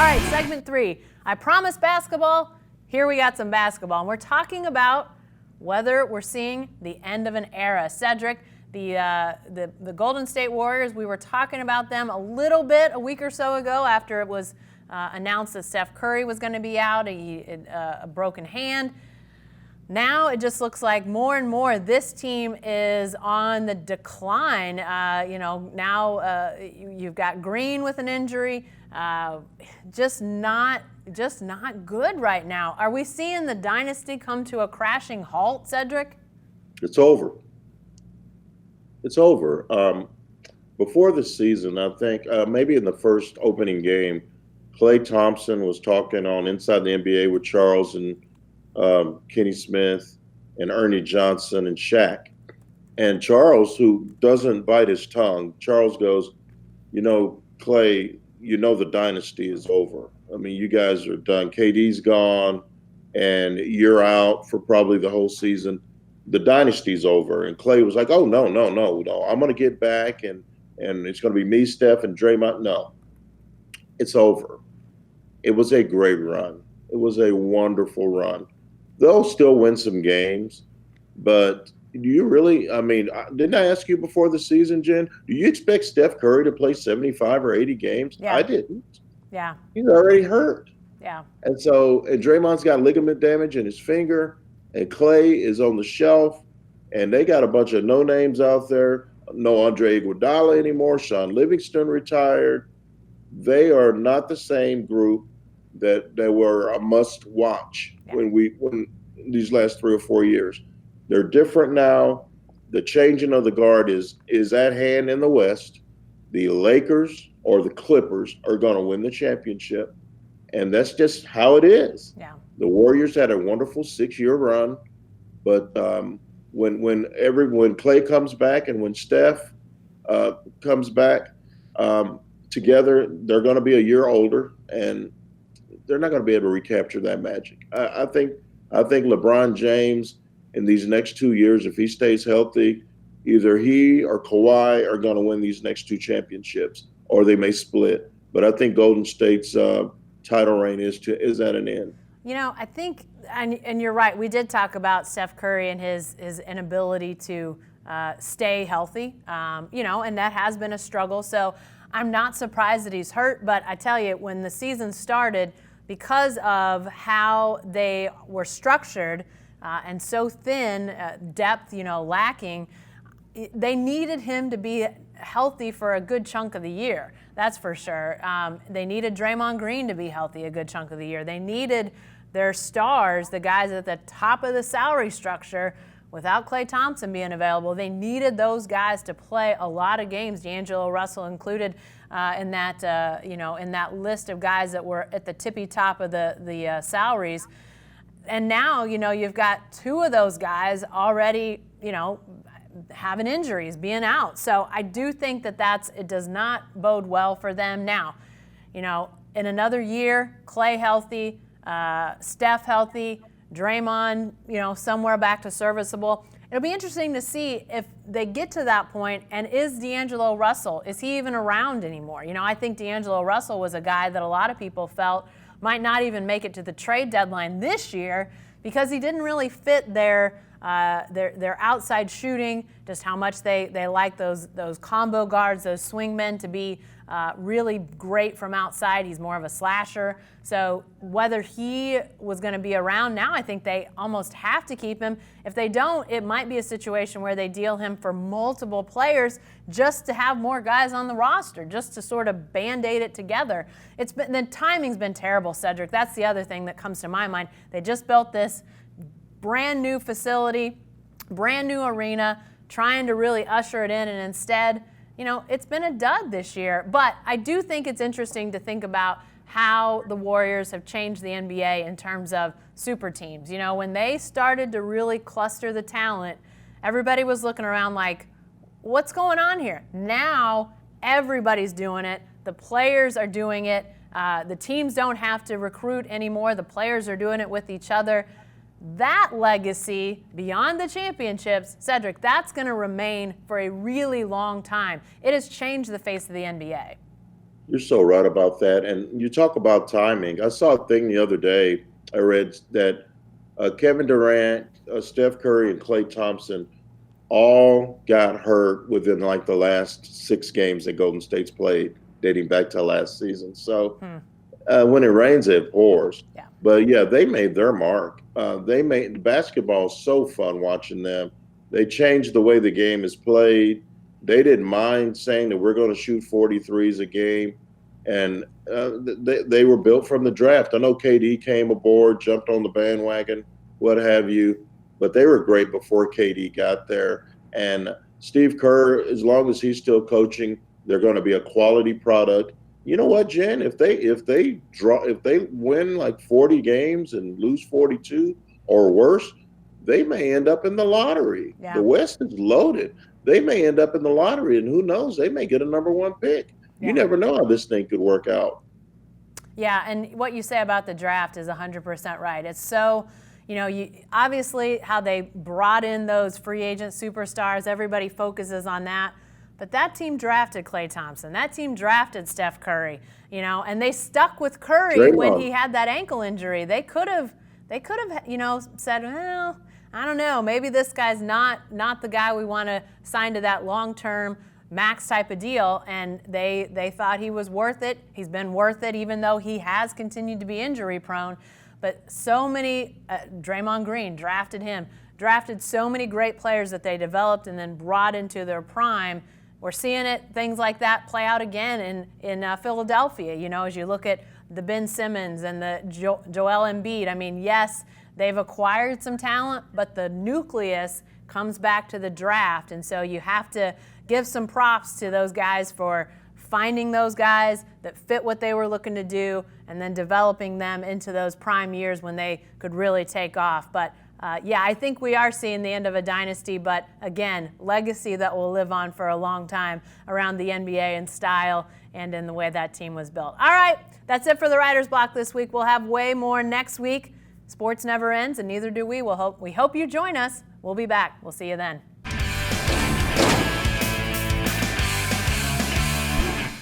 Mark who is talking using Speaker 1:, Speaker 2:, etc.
Speaker 1: All right, segment 3. I promised basketball. Here we got some basketball. And we're talking about whether we're seeing the end of an era. Cedric, the Golden State Warriors, we were talking about them a little bit a week or so ago after it was announced that Steph Curry was going to be out, a broken hand. Now it just looks like more and more this team is on the decline. Now you've got Green with an injury. Just not good right now. Are we seeing the dynasty come to a crashing halt, Cedric?
Speaker 2: It's over. It's over. Before the season, I think maybe in the first opening game, Klay Thompson was talking on Inside the NBA with Charles and Kenny Smith and Ernie Johnson and Shaq. And Charles, who doesn't bite his tongue, Charles goes, Klay, the dynasty is over. I mean, you guys are done. KD's gone, and you're out for probably the whole season. The dynasty's over. And Klay was like, oh, no. I'm going to get back, and it's going to be me, Steph, and Draymond. No, it's over. It was a great run. It was a wonderful run. They'll still win some games, but do you really, didn't I ask you before the season, Jen, do you expect Steph Curry to play 75 or 80 games?
Speaker 1: Yeah.
Speaker 2: I didn't.
Speaker 1: Yeah.
Speaker 2: He's already hurt.
Speaker 1: Yeah.
Speaker 2: And Draymond's got ligament damage in his finger, and Klay is on the shelf, and they got a bunch of no-names out there. No Andre Iguodala anymore. Sean Livingston retired. They are not the same group that they were a must-watch when these last 3 or 4 years. They're different now. The changing of the guard is at hand in the West. The Lakers or the Clippers are going to win the championship, and that's just how it is.
Speaker 1: Yeah.
Speaker 2: The Warriors had a wonderful 6-year run, but when Klay comes back and when Steph comes back together, they're going to be a year older, and they're not going to be able to recapture that magic. I think LeBron James in these next 2 years, if he stays healthy, either he or Kawhi are going to win these next 2 championships, or they may split. But I think Golden State's title reign is at an end.
Speaker 1: I think, and you're right, we did talk about Steph Curry and his inability to stay healthy, and that has been a struggle. So I'm not surprised that he's hurt, but I tell you, when the season started, because of how they were structured and so thin, depth, lacking, they needed him to be healthy for a good chunk of the year. That's for sure. They needed Draymond Green to be healthy a good chunk of the year. They needed their stars, the guys at the top of the salary structure, without Klay Thompson being available. They needed those guys to play a lot of games, D'Angelo Russell included in that list of guys that were at the tippy top of the salaries. And now, you've got 2 of those guys already, having injuries, being out. So I do think it does not bode well for them. Now, in another year, Klay healthy, Steph healthy, Draymond, somewhere back to serviceable. It'll be interesting to see if they get to that point, and is D'Angelo Russell, is he even around anymore? I think D'Angelo Russell was a guy that a lot of people felt might not even make it to the trade deadline this year because he didn't really fit their outside shooting, just how much they like those combo guards, those swing men to be really great from outside. He's more of a slasher. So whether he was going to be around now, I think they almost have to keep him. If they don't, it might be a situation where they deal him for multiple players just to have more guys on the roster, just to sort of Band-Aid it together. The timing's been terrible, Cedric. That's the other thing that comes to my mind. They just built this brand new facility, brand new arena, trying to really usher it in, and instead, it's been a dud this year. But I do think it's interesting to think about how the Warriors have changed the NBA in terms of super teams. When they started to really cluster the talent, everybody was looking around like, what's going on here? Now everybody's doing it. The players are doing it. The teams don't have to recruit anymore. The players are doing it with each other. That legacy, beyond the championships, Cedric, that's going to remain for a really long time. It has changed the face of the NBA.
Speaker 2: You're so right about that. And you talk about timing. I saw a thing the other day. I read that Kevin Durant, Steph Curry, and Klay Thompson all got hurt within like the last 6 games that Golden State's played, dating back to last season. So when it rains, it pours.
Speaker 1: Yeah.
Speaker 2: But yeah, they made their mark. They made basketball so fun watching them. They changed the way the game is played. They didn't mind saying that we're going to shoot 43s a game. And they were built from the draft. I know KD came aboard, jumped on the bandwagon, what have you, but they were great before KD got there. And Steve Kerr, as long as he's still coaching, they're going to be a quality product. You know what, Jen? If they win like 40 games and lose 42 or worse, they may end up in the lottery.
Speaker 1: Yeah.
Speaker 2: The West is loaded. They may end up in the lottery, and who knows? They may get a #1 pick. You never know how this thing could work out.
Speaker 1: Yeah, and what you say about the draft is 100% right. It's so, obviously how they brought in those free agent superstars, everybody focuses on that. But that team drafted Klay Thompson. That team drafted Steph Curry, and they stuck with Curry when he had that ankle injury. They could have, said, well, I don't know, maybe this guy's not the guy we want to sign to that long-term max type of deal, and they thought he was worth it. He's been worth it, even though he has continued to be injury prone. But so many, Draymond Green drafted so many great players that they developed and then brought into their prime. We're seeing things like that play out again in Philadelphia. As you look at the Ben Simmons and the Joel Embiid. I mean, yes, they've acquired some talent, but the nucleus comes back to the draft, and so you have to give some props to those guys for finding those guys that fit what they were looking to do and then developing them into those prime years when they could really take off. But I think we are seeing the end of a dynasty, but again, legacy that will live on for a long time around the NBA in style and in the way that team was built. All right, that's it for the Writer's Block this week. We'll have way more next week. Sports never ends, and neither do we. We hope you join us. We'll be back. We'll see you then.